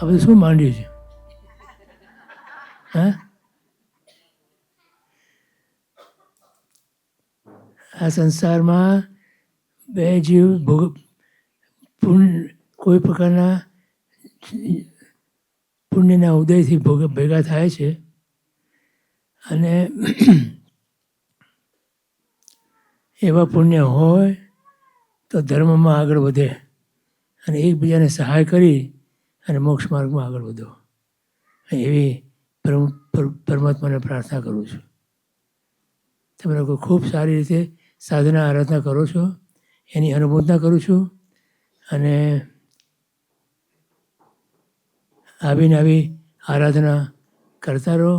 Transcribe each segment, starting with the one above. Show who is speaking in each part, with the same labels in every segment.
Speaker 1: આ બધું શું માંડ્યું છે? હા, આ સંસારમાં બે જીવ કોઈ પ્રકારના પુણ્યના ઉદયથી ભેગા થાય છે અને એવા પુણ્ય હોય તો ધર્મમાં આગળ વધે અને એકબીજાને સહાય કરી અને મોક્ષ માર્ગમાં આગળ વધો. એવી પરમાત્માને પ્રાર્થના કરું છું. તમે લોકો ખૂબ સારી રીતે સાધના આરાધના કરો છો, એની અનુમોદના કરું છું અને આવીને આવી આરાધના કરતા રહો.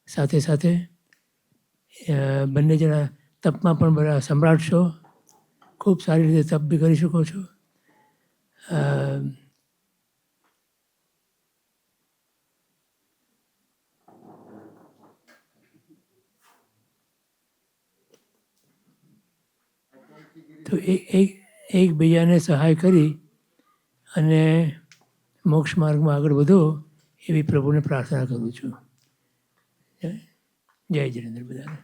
Speaker 1: સાથે સાથે બંને જણા તપમાં પણ બધા સમ્રાટ છો. ખૂબ સારી રીતે તપ બી કરી શકો છો. તો એકબીજાને સહાય કરી અને મોક્ષ માર્ગમાં આગળ વધો એવી પ્રભુને પ્રાર્થના કરું છું. જય જિનેન્દ્ર બધાને.